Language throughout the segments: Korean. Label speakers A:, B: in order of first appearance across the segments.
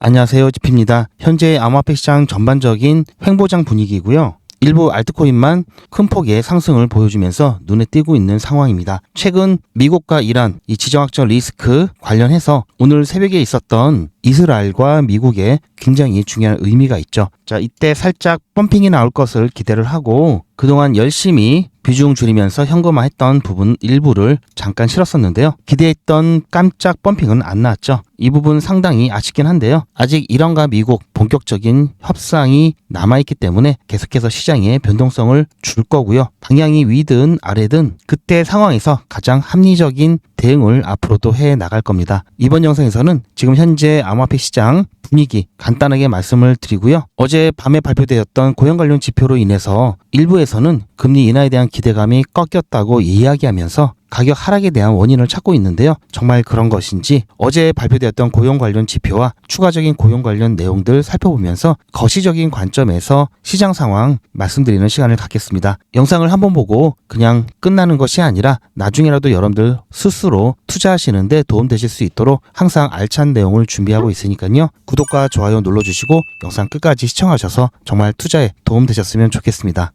A: 안녕하세요, 지피입니다. 현재 암호화폐 시장 전반적인 횡보장 분위기고요. 일부 알트코인만 큰 폭의 상승을 보여주면서 눈에 띄고 있는 상황입니다. 최근 미국과 이란 이 지정학적 리스크 관련해서 오늘 새벽에 있었던 이스라엘과 미국의 굉장히 중요한 의미가 있죠. 자, 이때 살짝 펌핑이 나올 것을 기대를 하고 그동안 열심히 비중 줄이면서 현금화했던 부분 일부를 잠깐 실었었는데요. 기대했던 깜짝 펌핑은 안 나왔죠. 이 부분 상당히 아쉽긴 한데요. 아직 이란과 미국 본격적인 협상이 남아있기 때문에 계속해서 시장에 변동성을 줄 거고요. 방향이 위든 아래든 그때 상황에서 가장 합리적인 대응을 앞으로도 해 나갈 겁니다. 이번 영상에서는 지금 현재 암호화폐 시장 분위기 간단하게 말씀을 드리고요. 어제 밤에 발표되었던 고용 관련 지표로 인해서 일부에서는 금리 인하에 대한 기대감이 꺾였다고 이야기하면서 가격 하락에 대한 원인을 찾고 있는데요. 정말 그런 것인지 어제 발표되었던 고용 관련 지표와 추가적인 고용 관련 내용들 살펴보면서 거시적인 관점에서 시장 상황 말씀드리는 시간을 갖겠습니다. 영상을 한번 보고 그냥 끝나는 것이 아니라 나중에라도 여러분들 스스로 투자하시는데 도움되실 수 있도록 항상 알찬 내용을 준비하고 있으니까요. 구독과 좋아요 눌러주시고 영상 끝까지 시청하셔서 정말 투자에 도움되셨으면 좋겠습니다.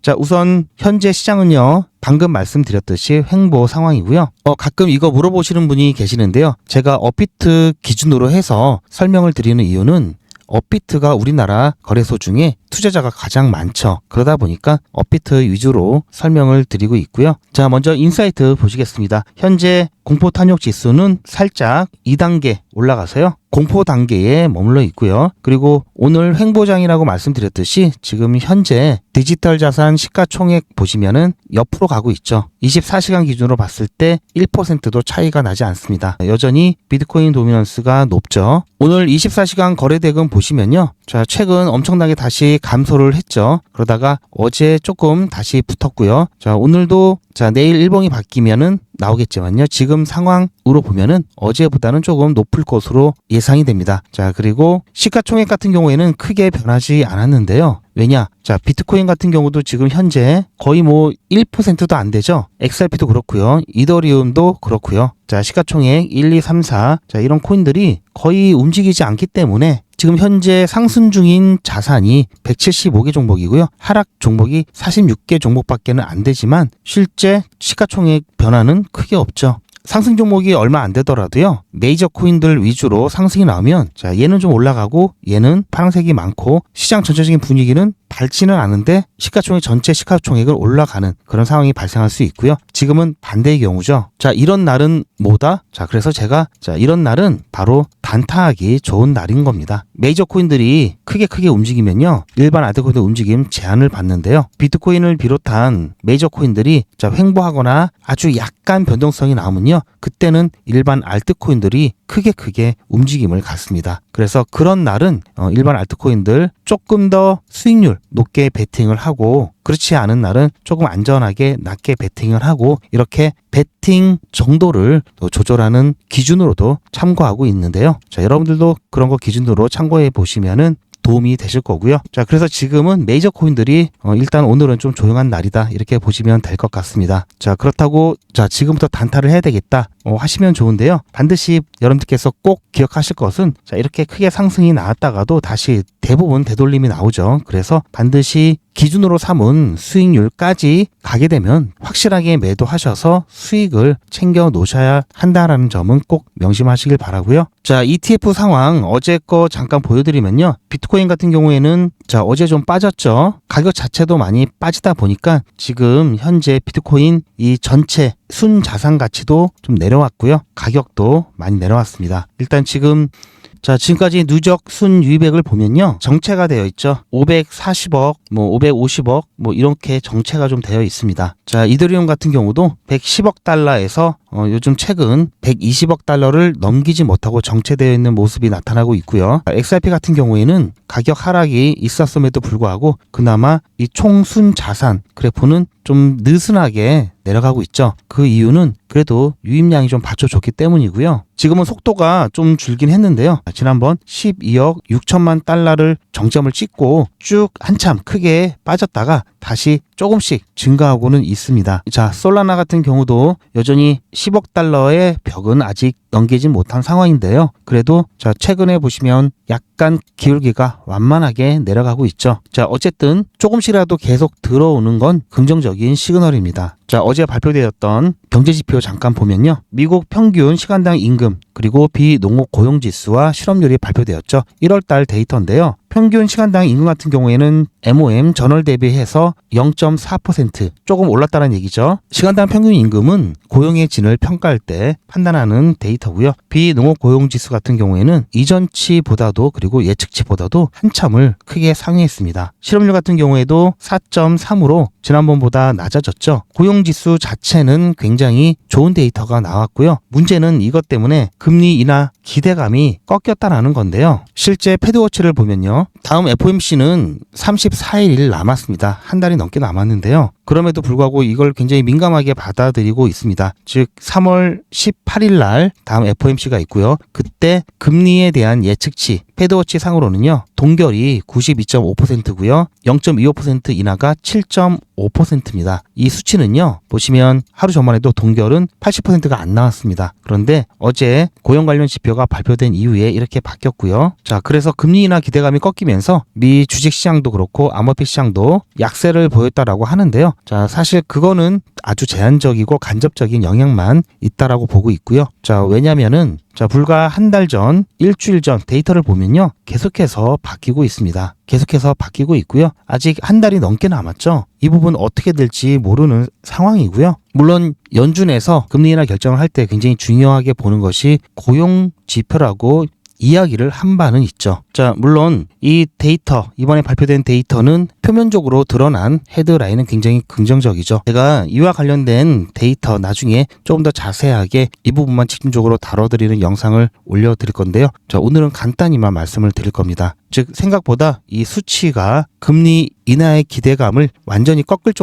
A: 자, 우선 현재 시장은요. 방금 말씀드렸듯이 횡보 상황이고요. 가끔 이거 물어보시는 분이 계시는데요. 제가 업비트 기준으로 해서 설명을 드리는 이유는 업비트가 우리나라 거래소 중에 투자자가 가장 많죠. 그러다 보니까 업비트 위주로 설명을 드리고 있고요. 자, 먼저 인사이트 보시겠습니다. 현재 공포 탄력 지수는 살짝 2단계 올라가서요. 공포 단계에 머물러 있고요. 그리고 오늘 횡보장이라고 말씀드렸듯이 지금 현재 디지털 자산 시가총액 보시면은 옆으로 가고 있죠. 24시간 기준으로 봤을 때 1%도 차이가 나지 않습니다. 여전히 비트코인 도미넌스가 높죠. 오늘 24시간 거래대금 보시면요. 자, 최근 엄청나게 다시 감소를 했죠. 그러다가 어제 조금 다시 붙었고요. 자, 오늘도 내일 일봉이 바뀌면은 나오겠지만요. 지금 상황으로 보면은 어제보다는 조금 높을 것으로 예상이 됩니다. 자, 그리고 시가총액 같은 경우에는 크게 변하지 않았는데요. 왜냐? 자, 비트코인 같은 경우도 지금 현재 거의 1%도 안 되죠. XRP도 그렇고요. 이더리움도 그렇고요. 자, 시가총액 1, 2, 3, 4. 자, 이런 코인들이 거의 움직이지 않기 때문에 지금 현재 상승 중인 자산이 175개 종목이고요. 하락 종목이 46개 종목밖에는 안 되지만 실제 시가총액 변화는 크게 없죠. 상승 종목이 얼마 안 되더라도요. 메이저 코인들 위주로 상승이 나오면 자, 얘는 좀 올라가고 얘는 파란색이 많고 시장 전체적인 분위기는 밝지는 않은데 시가총액 전체 시가총액을 올라가는 그런 상황이 발생할 수 있고요. 지금은 반대의 경우죠. 자, 이런 날은 뭐다? 자, 그래서 제가 이런 날은 바로 단타하기 좋은 날인 겁니다. 메이저 코인들이 크게 움직이면요. 일반 알트코인들 움직임 제한을 받는데요. 비트코인을 비롯한 메이저 코인들이 횡보하거나 아주 약간 변동성이 나오면요. 그때는 일반 알트코인들이 크게 움직임을 갖습니다. 그래서 그런 날은 일반 알트코인들 조금 더 수익률 높게 베팅을 하고 그렇지 않은 날은 조금 안전하게 낮게 베팅을 하고 이렇게 베팅 정도를 조절하는 기준으로도 참고하고 있는데요. 자, 여러분들도 그런 거 기준으로 참고해 보시면은 도움이 되실 거고요. 자, 그래서 지금은 메이저 코인들이 일단 오늘은 좀 조용한 날이다 이렇게 보시면 될 것 같습니다. 자, 그렇다고 지금부터 단타를 해야 되겠다 하시면 좋은데요. 반드시 여러분들께서 꼭 기억하실 것은 이렇게 크게 상승이 나왔다가도 다시 대부분 되돌림이 나오죠. 그래서 반드시 기준으로 삼은 수익률까지 가게 되면 확실하게 매도하셔서 수익을 챙겨 놓으셔야 한다라는 점은 꼭 명심하시길 바라고요. 자, ETF 상황 어제 거 잠깐 보여드리면요. 비트코인 같은 경우에는 어제 좀 빠졌죠. 가격 자체도 많이 빠지다 보니까 지금 현재 비트코인 이 전체 순 자산 가치도 좀 내려왔고요. 가격도 많이 내려왔습니다. 일단 지금까지 누적 순 유입액을 보면요. 정체가 되어 있죠. 540억, 550억, 이렇게 정체가 좀 되어 있습니다. 자, 이더리움 같은 경우도 110억 달러에서 요즘 최근 120억 달러를 넘기지 못하고 정체되어 있는 모습이 나타나고 있고요. XRP 같은 경우에는 가격 하락이 있었음에도 불구하고 그나마 이 총순 자산 그래프는 좀 느슨하게 내려가고 있죠. 그 이유는 그래도 유입량이 좀 받쳐줬기 때문이고요. 지금은 속도가 좀 줄긴 했는데요. 지난번 12억 6천만 달러를 정점을 찍고 쭉 한참 크게 빠졌다가 다시 조금씩 증가하고는 있습니다. 자, 솔라나 같은 경우도 여전히 10억 달러의 벽은 아직 넘기진 못한 상황인데요. 그래도 자, 최근에 보시면 약간 기울기가 완만하게 내려가고 있죠. 자, 어쨌든 조금씩이라도 계속 들어오는 건 긍정적인 시그널입니다. 자, 어제 발표되었던 경제지표 잠깐 보면요. 미국 평균 시간당 임금 그리고 비농업 고용지수와 실업률이 발표되었죠. 1월달 데이터인데요. 평균 시간당 임금 같은 경우에는 MOM 전월 대비해서 0.4% 조금 올랐다는 얘기죠. 시간당 평균 임금은 고용의 진을 평가할 때 판단하는 데이터고요. 비농업 고용지수 같은 경우에는 이전치보다도 그리고 예측치보다도 한참을 크게 상회했습니다. 실업률 같은 경우에도 4.3으로 지난번보다 낮아졌죠. 고용지수 자체는 굉장히 좋은 데이터가 나왔고요. 문제는 이것 때문에 금리 인하 기대감이 꺾였다라는 건데요. 실제 패드워치를 보면요. 다음 FOMC는 34일 남았습니다. 한 달이 넘게 남았는데요. 그럼에도 불구하고 이걸 굉장히 민감하게 받아들이고 있습니다. 즉 3월 18일 날 다음 FOMC가 있고요. 그때 금리에 대한 예측치 패드워치 상으로는요. 동결이 92.5%고요. 0.25% 인하가 7.5%입니다. 이 수치는요. 보시면 하루 전만 해도 동결은 80%가 안 나왔습니다. 그런데 어제 고용 관련 지표가 발표된 이후에 이렇게 바뀌었고요. 자, 그래서 금리 인하 기대감이 꺾이면서 미 주식 시장도 그렇고 암호화폐 시장도 약세를 보였다라고 하는데요. 자, 사실 그거는 아주 제한적이고 간접적인 영향만 있다라고 보고 있고요. 자, 왜냐면은 자, 불과 한 달 전, 일주일 전 데이터를 보면요. 계속해서 바뀌고 있습니다. 계속해서 바뀌고 있고요. 아직 한 달이 넘게 남았죠. 이 부분 어떻게 될지 모르는 상황이고요. 물론 연준에서 금리 인하 결정을 할 때 굉장히 중요하게 보는 것이 고용 지표라고 이야기를 한 바는 있죠. 자, 물론 이 데이터, 이번에 발표된 데이터는 표면적으로 드러난 헤드라인은 굉장히 긍정적이죠. 제가 이와 관련된 데이터 나중에 조금 더 자세하게 이 부분만 집중적으로 다뤄드리는 영상을 올려드릴 건데요. 자, 오늘은 간단히만 말씀을 드릴 겁니다. 즉 생각보다 이 수치가 금리 인하의 기대감을 완전히 꺾을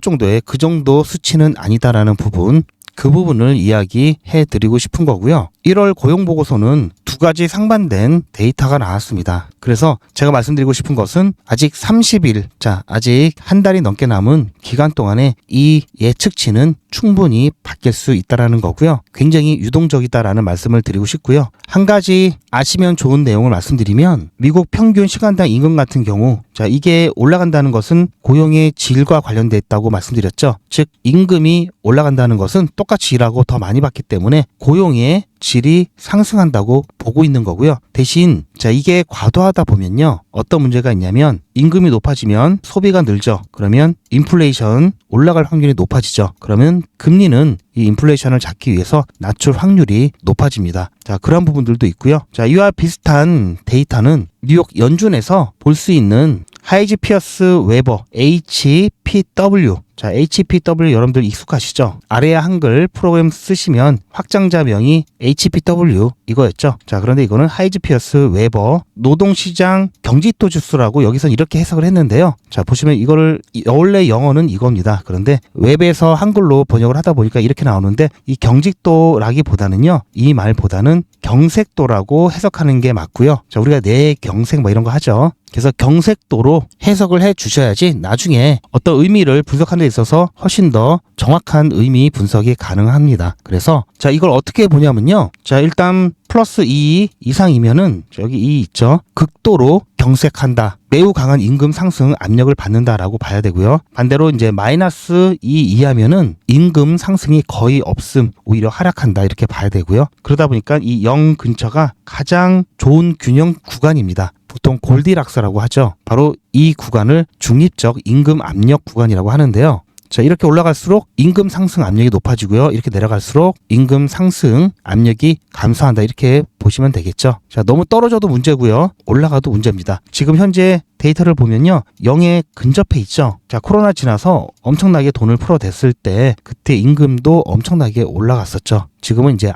A: 정도의 그 정도 수치는 아니다라는 부분, 그 부분을 이야기해 드리고 싶은 거고요. 1월 고용보고서는 두 가지 상반된 데이터가 나왔습니다. 그래서 제가 말씀드리고 싶은 것은 아직 30일, 자, 아직 한 달이 넘게 남은 기간 동안에 이 예측치는 충분히 바뀔 수 있다라는 거고요. 굉장히 유동적이다라는 말씀을 드리고 싶고요. 한 가지 아시면 좋은 내용을 말씀드리면 미국 평균 시간당 임금 같은 경우, 자, 이게 올라간다는 것은 고용의 질과 관련돼 있다고 말씀드렸죠. 즉 임금이 올라간다는 것은 똑같이 일하고 더 많이 받기 때문에 고용의 질이 상승한다고 보고 있는 거고요. 대신 자, 이게 과도하다 보면요. 어떤 문제가 있냐면 임금이 높아지면 소비가 늘죠. 그러면 인플레이션 올라갈 확률이 높아지죠. 그러면 금리는 이 인플레이션을 잡기 위해서 낮출 확률이 높아집니다. 자, 그런 부분들도 있고요. 자, 이와 비슷한 데이터는 뉴욕 연준에서 볼 수 있는 하이즈 피어스 웨버 HPW. 자, HPW 여러분들 익숙하시죠? 아래에 한글 프로그램 쓰시면 확장자명이 HPW 이거였죠. 자, 그런데 이거는 하이즈 피어스 웨버 노동시장 경직도 지수라고 여기선 이렇게 해석을 했는데요. 자, 보시면 이거를 원래 영어는 이겁니다. 그런데 웹에서 한글로 번역을 하다 보니까 이렇게 나오는데 이 경직도라기보다는요. 이 말보다는 경색도라고 해석하는 게 맞고요. 자, 우리가 내 경색 뭐 이런 거 하죠. 그래서 경색도로 해석을 해 주셔야지 나중에 어떤 의미를 분석하는 데 있어서 훨씬 더 정확한 의미 분석이 가능합니다. 그래서 자, 이걸 어떻게 보냐면요. 자, 일단 플러스 2 이상이면은 여기 2 있죠. 극도로 경색한다. 매우 강한 임금 상승 압력을 받는다라고 봐야 되고요. 반대로 이제 마이너스 2 이하면은 임금 상승이 거의 없음, 오히려 하락한다 이렇게 봐야 되고요. 그러다 보니까 이 0 근처가 가장 좋은 균형 구간입니다. 보통 골디락스라고 하죠. 바로 이 구간을 중립적 임금 압력 구간이라고 하는데요. 자, 이렇게 올라갈수록 임금 상승 압력이 높아지고요. 이렇게 내려갈수록 임금 상승 압력이 감소한다. 이렇게 보시면 되겠죠. 자, 너무 떨어져도 문제고요. 올라가도 문제입니다. 지금 현재 데이터를 보면요. 0에 근접해 있죠. 자, 코로나 지나서 엄청나게 돈을 풀어댔을 때 그때 임금도 엄청나게 올라갔었죠. 지금은 이제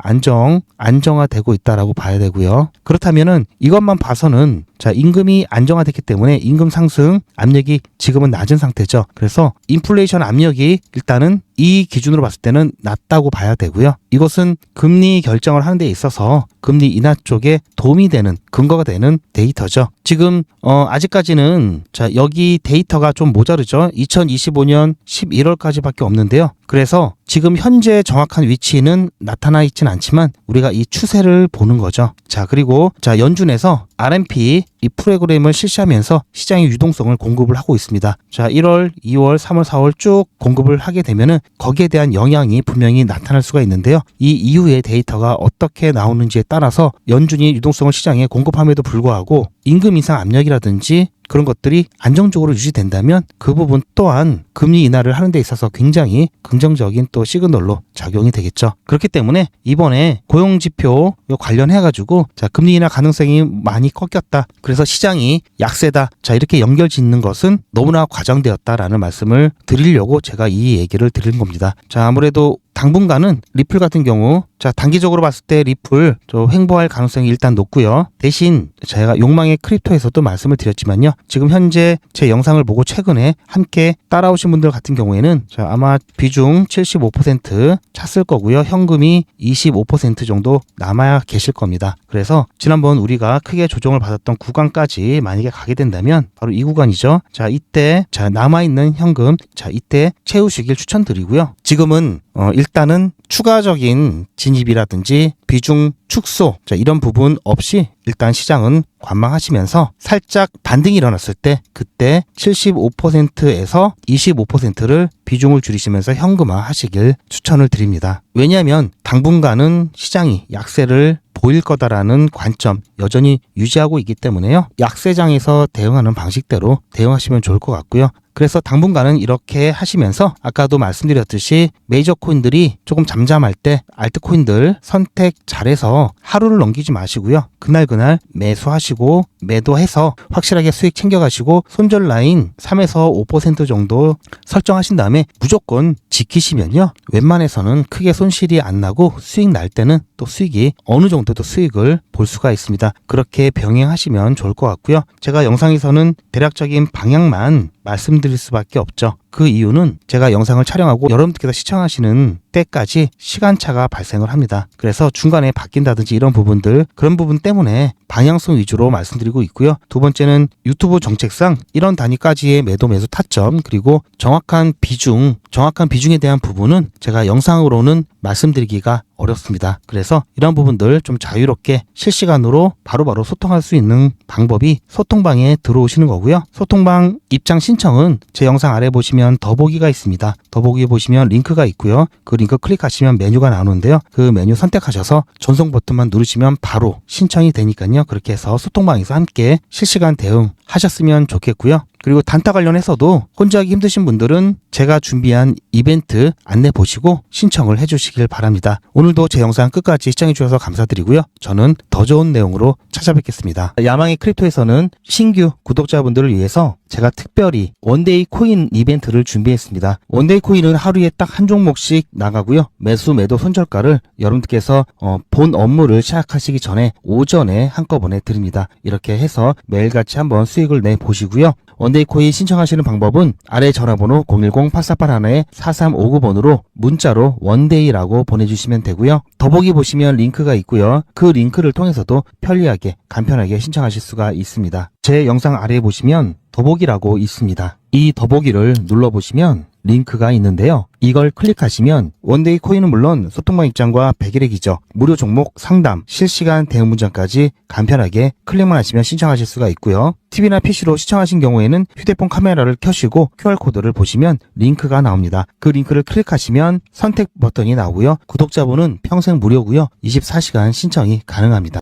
A: 안정화되고 있다라고 봐야 되고요. 그렇다면은 이것만 봐서는 자, 임금이 안정화됐기 때문에 임금 상승 압력이 지금은 낮은 상태죠. 그래서 인플레이션 압력이 일단은 이 기준으로 봤을 때는 낮다고 봐야 되고요. 이것은 금리 결정을 하는 데 있어서 금리 인하 쪽에 도움이 되는 근거가 되는 데이터죠. 지금 아직까지는 자 여기 데이터가 좀 모자르죠. 2025년 11월까지밖에 없는데요. 그래서 지금 현재 정확한 위치는 나타나 있진 않지만 우리가 이 추세를 보는 거죠. 자 그리고 자 연준에서 RMP 이 프로그램을 실시하면서 시장의 유동성을 공급을 하고 있습니다. 자 1월, 2월, 3월, 4월 쭉 공급을 하게 되면은 거기에 대한 영향이 분명히 나타날 수가 있는데요. 이 이후의 데이터가 어떻게 나오는지에 따라서 연준이 유동성을 시장에 공급함에도 불구하고 임금 인상 압력이라든지 그런 것들이 안정적으로 유지된다면 그 부분 또한 금리 인하를 하는 데 있어서 굉장히 긍정적인 또 시그널로 작용이 되겠죠. 그렇기 때문에 이번에 고용지표 관련해가지고 자 금리 인하 가능성이 많이 꺾였다. 그래서 시장이 약세다. 자 이렇게 연결 짓는 것은 너무나 과장되었다라는 말씀을 드리려고 제가 이 얘기를 드린 겁니다. 자 아무래도 당분간은 리플 같은 경우 자 단기적으로 봤을 때 리플 횡보할 가능성이 일단 높고요. 대신 제가 욕망의 크립토에서도 말씀을 드렸지만요. 지금 현재 제 영상을 보고 최근에 함께 따라오신 분들 같은 경우에는 자 아마 비중 75% 찼을 거고요. 현금이 25% 정도 남아야 계실 겁니다. 그래서 지난번 우리가 크게 조정을 받았던 구간까지 만약에 가게 된다면 바로 이 구간이죠. 자 이때 자 남아있는 현금 자 이때 채우시길 추천드리고요. 지금은 일단은 추가적인 진입이라든지 비중 축소 자 이런 부분 없이 일단 시장은 관망하시면서 살짝 반등이 일어났을 때 그때 75%에서 25%를 비중을 줄이시면서 현금화 하시길 추천을 드립니다. 왜냐하면 당분간은 시장이 약세를 보일 거다라는 관점 여전히 유지하고 있기 때문에요. 약세장에서 대응하는 방식대로 대응하시면 좋을 것 같고요. 그래서 당분간은 이렇게 하시면서 아까도 말씀드렸듯이 메이저 코인들이 조금 잠잠할 때 알트코인들 선택 잘해서 하루를 넘기지 마시고요. 그날 매수하시고 매도해서 확실하게 수익 챙겨가시고 손절 라인 3에서 5% 정도 설정하신 다음에 무조건 지키시면요. 웬만해서는 크게 손실이 안 나고 수익 날 때는 또 수익이 어느 정도도 수익을 볼 수가 있습니다. 그렇게 병행하시면 좋을 것 같고요. 제가 영상에서는 대략적인 방향만 말씀드릴 수밖에 없죠. 그 이유는 제가 영상을 촬영하고 여러분들께서 시청하시는 때까지 시간차가 발생을 합니다. 그래서 중간에 바뀐다든지 이런 부분들 그런 부분 때문에 방향성 위주로 말씀드리고 있고요. 두 번째는 유튜브 정책상 이런 단위까지의 매도 매수 타점 그리고 정확한 비중에 대한 부분은 제가 영상으로는 말씀드리기가 어렵습니다. 그래서 이런 부분들 좀 자유롭게 실시간으로 바로바로 소통할 수 있는 방법이 소통방에 들어오시는 거고요. 소통방 입장 신청은 제 영상 아래 보시면 더보기가 있습니다. 더보기 보시면 링크가 있고요. 그 링크 클릭하시면 메뉴가 나오는데요. 그 메뉴 선택하셔서 전송 버튼만 누르시면 바로 신청이 되니까요. 그렇게 해서 소통방에서 함께 실시간 대응하셨으면 좋겠고요. 그리고 단타 관련해서도 혼자 하기 힘드신 분들은 제가 준비한 이벤트 안내 보시고 신청을 해주시길 바랍니다. 오늘도 제 영상 끝까지 시청해주셔서 감사드리고요. 저는 더 좋은 내용으로 찾아뵙겠습니다. 야망의 크립토에서는 신규 구독자분들을 위해서 제가 특별히 원데이 코인 이벤트를 준비했습니다. 원데이 코인은 하루에 딱 한 종목씩 나가고요. 매수 매도 손절가를 여러분들께서 본 업무를 시작하시기 전에 오전에 한꺼번에 드립니다. 이렇게 해서 매일같이 한번 수익을 내보시고요. 원데이 코인 신청하시는 방법은 아래 전화번호 010-8481-4359번으로 문자로 원데이라고 보내주시면 되고요. 더보기 보시면 링크가 있고요. 그 링크를 통해서도 편리하게 간편하게 신청하실 수가 있습니다. 제 영상 아래에 보시면 더보기라고 있습니다. 이 더보기를 눌러보시면 링크가 있는데요. 이걸 클릭하시면 원데이 코인은 물론 소통방 입장과 100일의 기적, 무료 종목 상담, 실시간 대응 문장까지 간편하게 클릭만 하시면 신청하실 수가 있고요. TV나 PC로 시청하신 경우에는 휴대폰 카메라를 켜시고 QR코드를 보시면 링크가 나옵니다. 그 링크를 클릭하시면 선택 버튼이 나오고요. 구독자분은 평생 무료고요. 24시간 신청이 가능합니다.